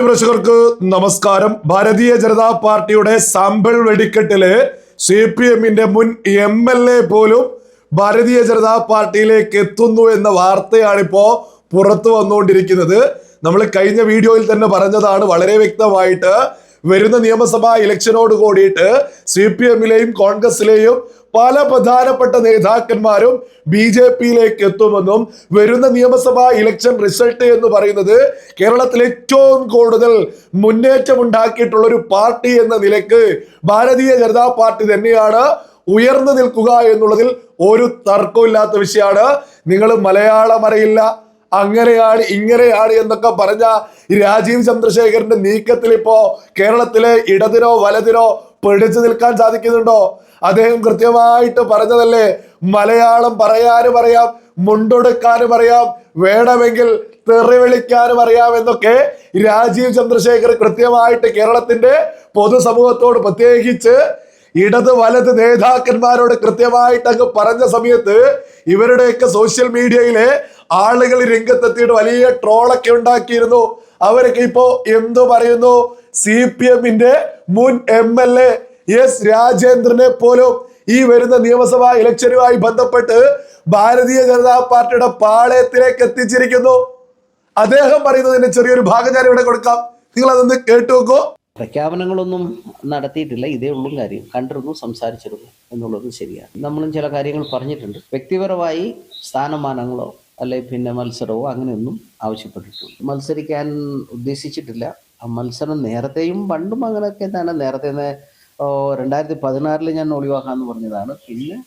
മാന്യപ്രേക്ഷകർക്ക് നമസ്കാരം. ഭാരതീയ ജനതാ പാർട്ടിയുടെ സാമ്പിൾ വെടിക്കെട്ടില് CPM-ന്റെ മുൻ MLA പോലും ഭാരതീയ ജനതാ പാർട്ടിയിലേക്ക് എത്തുന്നു എന്ന വാർത്തയാണിപ്പോ പുറത്തു വന്നുകൊണ്ടിരിക്കുന്നത്. നമ്മൾ കഴിഞ്ഞ വീഡിയോയിൽ തന്നെ പറഞ്ഞതാണ് വളരെ വ്യക്തമായിട്ട്. വരുന്ന നിയമസഭാ ഇലക്ഷനോട് കൂടിയിട്ട് CPM-ലെയും കോൺഗ്രസിലെയും പല പ്രധാനപ്പെട്ട നേതാക്കന്മാരും BJP-യിലേക്ക് എത്തുമെന്നും വരുന്ന നിയമസഭാ ഇലക്ഷൻ റിസൾട്ട് എന്ന് പറയുന്നത് കേരളത്തിൽ ഏറ്റവും കൂടുതൽ മുന്നേറ്റം ഉണ്ടാക്കിയിട്ടുള്ള ഒരു പാർട്ടി എന്ന നിലക്ക് ഭാരതീയ ജനതാ പാർട്ടി തന്നെയാണ് ഉയർന്നു നിൽക്കുക എന്നുള്ളതിൽ ഒരു തർക്കമില്ലാത്ത വിഷയമാണ്. നിങ്ങൾ മലയാളം അറിയില്ല, അങ്ങനെയാണ് ഇങ്ങനെയാണ് എന്നൊക്കെ പറഞ്ഞ രാജീവ് ചന്ദ്രശേഖരന്റെ നീക്കത്തിൽ ഇപ്പോ കേരളത്തിലെ ഇടതിനോ വലതിനോ പിടിച്ചു നിൽക്കാൻ സാധിക്കുന്നുണ്ടോ? അദ്ദേഹം കൃത്യമായിട്ട് പറഞ്ഞതല്ലേ, മലയാളം പറയാനും അറിയാം, മുണ്ടൊടുക്കാനും അറിയാം, വേണമെങ്കിൽ തെറി വിളിക്കാനും അറിയാം എന്നൊക്കെ രാജീവ് ചന്ദ്രശേഖർ കൃത്യമായിട്ട് കേരളത്തിന്റെ പൊതുസമൂഹത്തോട് പ്രത്യേകിച്ച് ഇടത് വലത് നേതാക്കന്മാരോട് കൃത്യമായിട്ട് അങ്ങ് പറഞ്ഞ സമയത്ത് ഇവരുടെയൊക്കെ സോഷ്യൽ മീഡിയയിലെ ആളുകൾ രംഗത്തെത്തിയിട്ട് വലിയ ട്രോളൊക്കെ ഉണ്ടാക്കിയിരുന്നു. അവരൊക്കെ ഇപ്പോ എന്തു പറയുന്നു? CPM-ന്റെ മുൻ MLA S രാജേന്ദ്രനെ പോലും ഈ വരുന്ന നിയമസഭാ ഇലക്ഷനുമായി ബന്ധപ്പെട്ട് ഭാരതീയ ജനതാ പാർട്ടിയുടെ പാളയത്തിലേക്ക് എത്തിച്ചിരിക്കുന്നു. അദ്ദേഹം പറയുന്നതിന്റെ ചെറിയൊരു ഭാഗം ഞാൻ ഇവിടെ കൊടുക്കാം, നിങ്ങൾ അതൊന്ന് കേട്ടു നോക്കൂ. പ്രഖ്യാപനങ്ങളൊന്നും നടത്തിയിട്ടില്ല, ഇതേ ഉള്ളൂ കാര്യം. കണ്ടിരുന്നു, സംസാരിച്ചിരുന്നു എന്നുള്ളത് ശരിയാണ്. നമ്മളും ചില കാര്യങ്ങൾ പറഞ്ഞിട്ടുണ്ട്. വ്യക്തിപരമായി സ്ഥാനമാനങ്ങളോ അല്ലെ പിന്നെ മത്സരമോ അങ്ങനെയൊന്നും ആവശ്യപ്പെട്ടിട്ടുണ്ട്. മത്സരിക്കാൻ ഉദ്ദേശിച്ചിട്ടില്ല. ആ മത്സരം നേരത്തെയും പണ്ടും അങ്ങനെയൊക്കെ തന്നെ. നേരത്തെ 2016 ഞാൻ ഒഴിവാക്കാമെന്ന് പറഞ്ഞതാണ്. പിന്നെ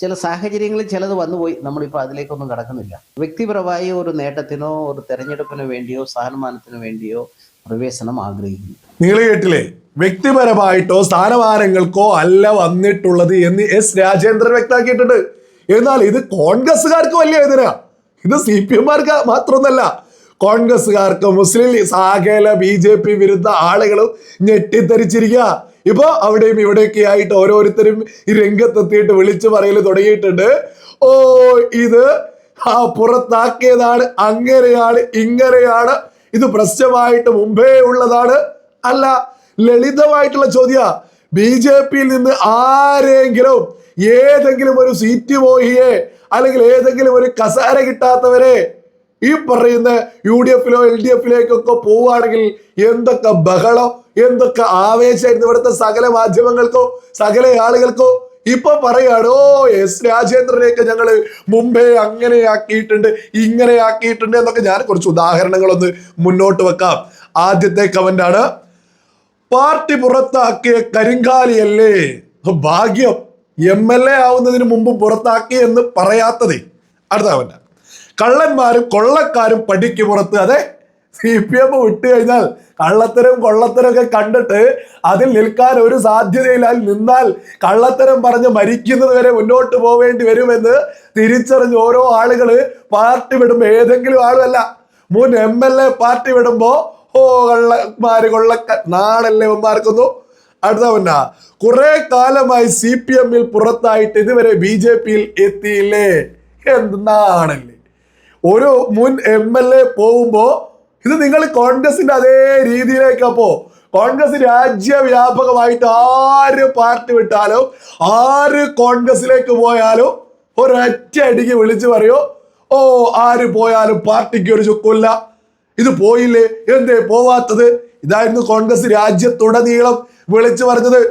ചില സാഹചര്യങ്ങളിൽ ചിലത് വന്നുപോയി. നമ്മളിപ്പോൾ അതിലേക്കൊന്നും കടക്കുന്നില്ല. വ്യക്തിപരമായി ഒരു നേട്ടത്തിനോ ഒരു തെരഞ്ഞെടുപ്പിന് വേണ്ടിയോ സ്ഥാനമാനത്തിന് വേണ്ടിയോ പ്രവേശനം ആഗ്രഹിക്കുന്നു. നിങ്ങൾ കേട്ടില്ലേ? വ്യക്തിപരമായിട്ടോ സ്ഥാനമാനങ്ങൾക്കോ അല്ല വന്നിട്ടുള്ളത് എന്ന് S രാജേന്ദ്രൻ വ്യക്തമാക്കിയിട്ടുണ്ട്. എന്നാൽ ഇത് കോൺഗ്രസ്സുകാർക്ക് വലിയ എതിരാ. ഇത് CPM-മാർക്ക് മാത്രമൊന്നല്ല, കോൺഗ്രസ്സുകാർക്ക്, മുസ്ലിം ലീഗ്, സകല BJP വിരുദ്ധ ആളുകളും ഞെട്ടിത്തരിച്ചിരിക്കുക. ഇപ്പൊ അവിടെയും ഇവിടെയൊക്കെ ആയിട്ട് ഓരോരുത്തരും ഈ രംഗത്തെത്തിയിട്ട് വിളിച്ചു പറയൽ തുടങ്ങിയിട്ടുണ്ട്. ഓ, ഇത് പുറത്താക്കിയതാണ്, അങ്ങനെയാണ് ഇങ്ങനെയാണ്, ഇത് പ്രശ്നമായിട്ട് മുമ്പേ ഉള്ളതാണ്. അല്ല, ലളിതമായിട്ടുള്ള ചോദ്യ. BJP-യിൽ നിന്ന് ആരെങ്കിലും ഏതെങ്കിലും ഒരു സീറ്റ് മോഹിയെ അല്ലെങ്കിൽ ഏതെങ്കിലും ഒരു കസാര കിട്ടാത്തവരെ ഈ പറയുന്ന UDF-ലോ LDF-ലേക്കൊക്കെ പോവുകയാണെങ്കിൽ എന്തൊക്കെ ബഹളം, എന്തൊക്കെ ആവേശമായിരുന്നു ഇവിടുത്തെ സകല മാധ്യമങ്ങൾക്കോ സകല ആളുകൾക്കോ. ഇപ്പൊ പറയാണ്, ഓ S രാജേന്ദ്രനെയൊക്കെ ഞങ്ങള് മുമ്പേ അങ്ങനെയാക്കിയിട്ടുണ്ട് ഇങ്ങനെയാക്കിയിട്ടുണ്ട് എന്നൊക്കെ. ഞാൻ കുറച്ച് ഉദാഹരണങ്ങളൊന്ന് മുന്നോട്ട് വെക്കാം. ആദ്യത്തെ കമന്റ് ആണ്, പാർട്ടി പുറത്താക്കിയ കരിങ്കാലിയല്ലേ ഭാഗ്യം, MLA ആവുന്നതിന് മുമ്പ് പുറത്താക്കി എന്ന് പറയാത്തതേ. അടുത്ത കമന്റ്, കള്ളന്മാരും കൊള്ളക്കാരും പടിക്ക് പുറത്ത്. അതെ, CPM വിട്ടു കഴിഞ്ഞാൽ കള്ളത്തരം കൊള്ളത്തരം ഒക്കെ കണ്ടിട്ട് അതിൽ നിൽക്കാൻ ഒരു സാധ്യതയില്ല. നിന്നാൽ കള്ളത്തരം പറഞ്ഞ് മരിക്കുന്നത് വരെ മുന്നോട്ട് പോവേണ്ടി വരുമെന്ന് തിരിച്ചറിഞ്ഞ് ഓരോ ആളുകള് പാർട്ടി വിടുമ്പോ, ഏതെങ്കിലും ആളുമല്ല, മുൻ MLA പാർട്ടി വിടുമ്പോ ഓ കള്ളന്മാര് കൊള്ളക്കാർ നാടല്ലേ ഉമ്മാർക്കുന്നു. അടുത്തവന്ന, കുറെ കാലമായി CPM-ൽ പുറത്തായിട്ട് ഇതുവരെ BJP-യിൽ എത്തിയില്ലേ? എന്താണല്ലേ ഒരു മുൻ MLA പോകുമ്പോ ഇത് നിങ്ങൾ കോൺഗ്രസിന്റെ അതേ രീതിയിലേക്കപ്പോ കോൺഗ്രസ് രാജ്യവ്യാപകമായിട്ട് ആര് പാർട്ടി വിട്ടാലും ആര് കോൺഗ്രസിലേക്ക് പോയാലും ഒരൊറ്റ അടിക്ക് വിളിച്ചു പറയോ, ഓ ആര് പോയാലും പാർട്ടിക്ക് ഒരു ചുക്കില്ല, ഇത് പോയില്ലേ, എന്തേ പോവാത്തത്? ഇതായിരുന്നു കോൺഗ്രസ് രാജ്യത്തുടനീളം വിളിച്ചു പറഞ്ഞത്.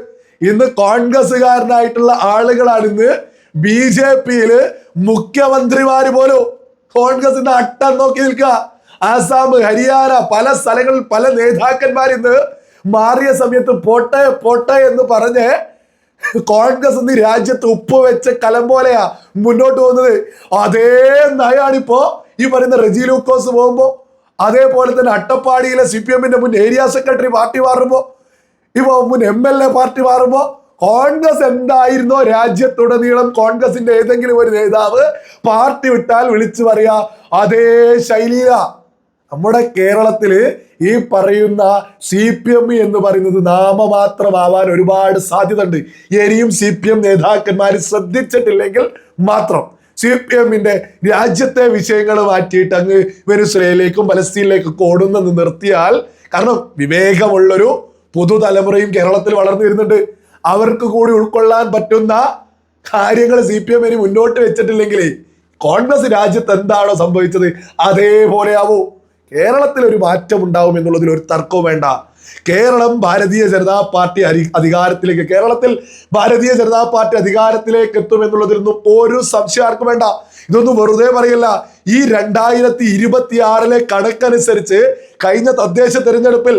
ഇന്ന് കോൺഗ്രസ്സുകാരനായിട്ടുള്ള ആളുകളാണ് ഇന്ന് BJP-യില് മുഖ്യമന്ത്രിമാര് പോലും കോൺഗ്രസിന്റെ അട്ടം നോക്കി നിൽക്കുക. ആസാം, ഹരിയാന, പല സ്ഥലങ്ങളിൽ പല നേതാക്കന്മാരിന്ന് മാറിയ സമയത്ത് പോട്ടെ പോട്ടെ എന്ന് പറഞ്ഞ് കോൺഗ്രസ് ഇന്ന് രാജ്യത്ത് ഉപ്പ് വെച്ച കലം പോലെയാ മുന്നോട്ട് പോകുന്നത്. അതേ നയാണിപ്പോ ഈ പറയുന്ന റെജി ലൂക്കോസ് പോകുമ്പോ, അതേപോലെ തന്നെ അട്ടപ്പാടിയിലെ CPM-ന്റെ മുൻ ഏരിയ സെക്രട്ടറി പാർട്ടി മാറുമ്പോ, ഇപ്പൊ മുൻ MLA പാർട്ടി മാറുമ്പോ, കോൺഗ്രസ് എന്തായിരുന്നോ രാജ്യത്തുടനീളം കോൺഗ്രസിന്റെ ഏതെങ്കിലും ഒരു നേതാവ് പാർട്ടി വിട്ടാൽ വിളിച്ചു പറയാ അതേ ശൈലിയില. നമ്മുടെ കേരളത്തില് ഈ പറയുന്ന CPM എന്ന് പറയുന്നത് നാമമാത്രമാവാൻ ഒരുപാട് സാധ്യത ഉണ്ട്. ഇനിയും CPM നേതാക്കന്മാർ ശ്രദ്ധിച്ചിട്ടില്ലെങ്കിൽ മാത്രം CPM-ന്റെ രാജ്യത്തെ വിഷയങ്ങൾ മാറ്റിയിട്ട് അങ്ങ് വെനിസ്വേലയിലേക്കും പലസ്തീനിലേക്കൊക്കെ ഓടുന്നത് നിർത്തിയാൽ കാരണം വിവേകമുള്ളൊരു പുതുതലമുറയും കേരളത്തിൽ വളർന്നു വരുന്നുണ്ട്. അവർക്ക് കൂടി ഉൾക്കൊള്ളാൻ പറ്റുന്ന കാര്യങ്ങൾ CPM ഇനി മുന്നോട്ട് വെച്ചിട്ടില്ലെങ്കിൽ കോൺഗ്രസ് രാജ്യത്ത് എന്താണോ സംഭവിച്ചത് അതേപോലെ ആവൂ. കേരളത്തിൽ ഒരു മാറ്റം ഉണ്ടാവും എന്നുള്ളതിൽ ഒരു തർക്കവും വേണ്ട. കേരളം ഭാരതീയ ജനതാ പാർട്ടി അധികാരത്തിലേക്ക് കേരളത്തിൽ ഭാരതീയ ജനതാ പാർട്ടി അധികാരത്തിലേക്ക് എത്തും എന്നുള്ളതിലൊന്നും ഒരു സംശയം ആർക്കും വേണ്ട. ഇതൊന്നും വെറുതെ പറയല്ല. ഈ 2026 കണക്കനുസരിച്ച് കഴിഞ്ഞ തദ്ദേശ തെരഞ്ഞെടുപ്പിൽ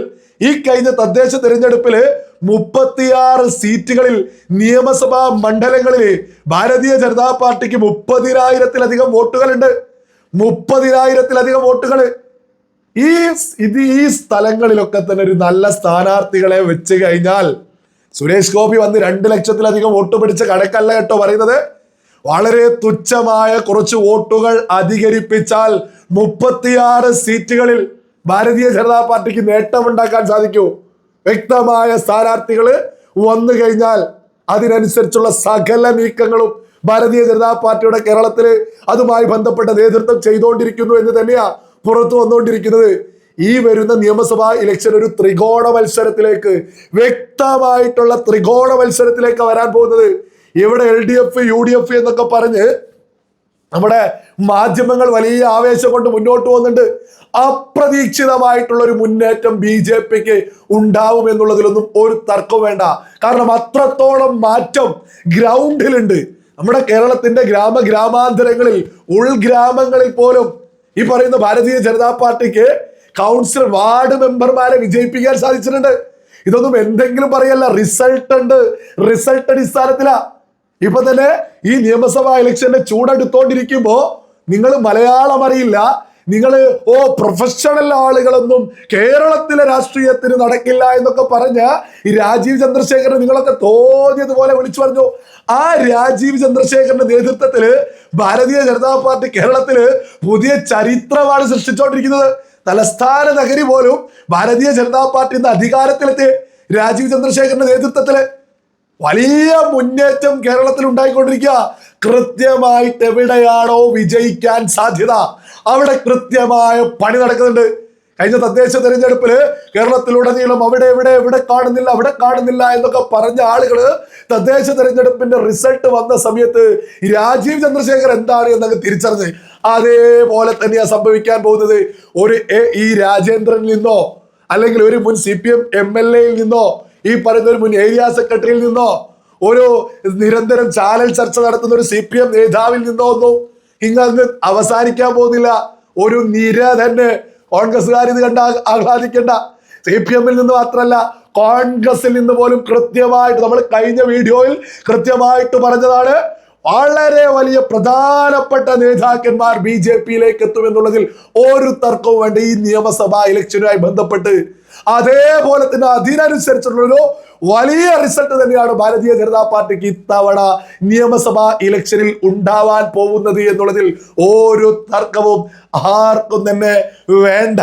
36 സീറ്റുകളിൽ നിയമസഭാ മണ്ഡലങ്ങളിൽ ഭാരതീയ ജനതാ പാർട്ടിക്ക് 30,000-ലധികം വോട്ടുകളുണ്ട്. 30,000-ലധികം വോട്ടുകൾ. ഈ സ്ഥലങ്ങളിലൊക്കെ തന്നെ ഒരു നല്ല സ്ഥാനാർത്ഥികളെ വെച്ച് കഴിഞ്ഞാൽ സുരേഷ് ഗോപി വന്ന് 2 ലക്ഷത്തിലധികം വോട്ട് പിടിച്ച കണക്കല്ല കേട്ടോ പറയുന്നത്. വളരെ തുച്ഛമായ കുറച്ച് വോട്ടുകൾ അധികരിപ്പിച്ചാൽ 36 സീറ്റുകളിൽ ഭാരതീയ ജനതാ പാർട്ടിക്ക് നേട്ടമുണ്ടാക്കാൻ സാധിക്കൂ. വ്യക്തമായ സ്ഥാനാർത്ഥികൾ വന്നു കഴിഞ്ഞാൽ അതിനനുസരിച്ചുള്ള സകല നീക്കങ്ങളും ഭാരതീയ ജനതാ പാർട്ടിയുടെ കേരളത്തില് അതുമായി ബന്ധപ്പെട്ട നേതൃത്വം ചെയ്തുകൊണ്ടിരിക്കുന്നു എന്ന് തന്നെയാ പുറത്തു വന്നുകൊണ്ടിരിക്കുന്നത്. ഈ വരുന്ന നിയമസഭാ ഇലക്ഷൻ ഒരു ത്രികോണ മത്സരത്തിലേക്ക്, വ്യക്തമായിട്ടുള്ള ത്രികോണ മത്സരത്തിലേക്ക് വരാൻ പോകുന്നത്. ഇവിടെ LDF UDF എന്നൊക്കെ പറഞ്ഞ് നമ്മുടെ മാധ്യമങ്ങൾ വലിയ ആവേശം കൊണ്ട് മുന്നോട്ട് പോകുന്നുണ്ട്. അപ്രതീക്ഷിതമായിട്ടുള്ള ഒരു മുന്നേറ്റം BJPക്ക് ഉണ്ടാവും എന്നുള്ളതിലൊന്നും ഒരു തർക്കം വേണ്ട. കാരണം അത്രത്തോളം മാറ്റം ഗ്രൗണ്ടിലുണ്ട്. നമ്മുടെ കേരളത്തിന്റെ ഗ്രാമാന്തരങ്ങളിൽ, ഉൾഗ്രാമങ്ങളിൽ പോലും ഈ പറയുന്ന ഭാരതീയ ജനതാ പാർട്ടിക്ക് കൗൺസിലർ, വാർഡ് മെമ്പർമാരെ വിജയിപ്പിക്കാൻ സാധിച്ചിട്ടുണ്ട്. ഇതൊന്നും എന്തെങ്കിലും പറയല്ല, റിസൾട്ട് ഉണ്ട്. റിസൾട്ട് അടിസ്ഥാനത്തിലാ. ഇപ്പൊ തന്നെ ഈ നിയമസഭാ ഇലക്ഷന്റെ ചൂടെടുത്തോണ്ടിരിക്കുമ്പോ നിങ്ങൾ മലയാളം അറിയില്ല, നിങ്ങൾ പ്രൊഫഷണൽ ആളുകളൊന്നും കേരളത്തിലെ രാഷ്ട്രീയത്തിന് നടക്കില്ല എന്നൊക്കെ പറഞ്ഞ ഈ രാജീവ് ചന്ദ്രശേഖരൻ നിങ്ങളൊക്കെ തോന്നിയതുപോലെ വിളിച്ചു പറഞ്ഞു. ആ രാജീവ് ചന്ദ്രശേഖരന്റെ നേതൃത്വത്തില് ഭാരതീയ ജനതാ പാർട്ടി കേരളത്തില് പുതിയ ചരിത്രമാണ് സൃഷ്ടിച്ചുകൊണ്ടിരിക്കുന്നത്. തലസ്ഥാന നഗരി പോലും ഭാരതീയ ജനതാ പാർട്ടി ഇന്ന് അധികാരത്തിലെത്തി രാജീവ് ചന്ദ്രശേഖരന്റെ നേതൃത്വത്തില് വലിയ മുന്നേറ്റം കേരളത്തിൽ ഉണ്ടായിക്കൊണ്ടിരിക്കുക. കൃത്യമായിട്ട് എവിടെയാണോ വിജയിക്കാൻ സാധ്യത അവിടെ കൃത്യമായ പണി നടക്കുന്നുണ്ട്. കഴിഞ്ഞ തദ്ദേശ തെരഞ്ഞെടുപ്പില് കേരളത്തിലുടനീളം എവിടെ കാണുന്നില്ല എന്നൊക്കെ പറഞ്ഞ ആളുകള് തദ്ദേശ തെരഞ്ഞെടുപ്പിന്റെ റിസൾട്ട് വന്ന സമയത്ത് രാജീവ് ചന്ദ്രശേഖർ എന്താണ് എന്നങ്ങ് തിരിച്ചറിഞ്ഞ് അതേപോലെ തന്നെയാണ് സംഭവിക്കാൻ പോകുന്നത്. ഈ രാജേന്ദ്രനിൽ നിന്നോ അല്ലെങ്കിൽ ഒരു മുൻ CPM MLA-യിൽ നിന്നോ ഈ പറയുന്ന ഒരു മുൻ ഏരിയ സെക്രട്ടറിയിൽ നിന്നോ ഒരു നിരന്തരം ചാനൽ ചർച്ച നടത്തുന്ന ഒരു CPM നേതാവിൽ നിന്നോ ഒന്നും ഇങ്ങ് അവസാനിക്കാൻ പോകുന്നില്ല. ഒരു നിര തന്നെ. കോൺഗ്രസ്സുകാർ ഇത് കണ്ട് ആഹ്ലാദിക്കേണ്ട. CPM-ൽ നിന്ന് മാത്രമല്ല, കോൺഗ്രസിൽ നിന്ന് പോലും കൃത്യമായിട്ട് നമ്മൾ കഴിഞ്ഞ വീഡിയോയിൽ കൃത്യമായിട്ട് പറഞ്ഞതാണ്. വളരെ വലിയ പ്രധാനപ്പെട്ട നേതാക്കന്മാർ BJP-യിലേക്ക് എത്തുമെന്നുള്ളതിൽ ഒരു തർക്കവും വേണ്ട. ഈ നിയമസഭാ ഇലക്ഷനുമായി ബന്ധപ്പെട്ട് അതേപോലെ തന്നെ അതിനനുസരിച്ചുള്ളൊരു വലിയ റിസൾട്ട് തന്നെയാണ് ഭാരതീയ ജനതാ പാർട്ടിക്ക് ഇത്തവണ നിയമസഭാ ഇലക്ഷനിൽ ഉണ്ടാവാൻ പോകുന്നത് എന്നുള്ളതിൽ ഒരു തർക്കവും ആർക്കും തന്നെ വേണ്ട.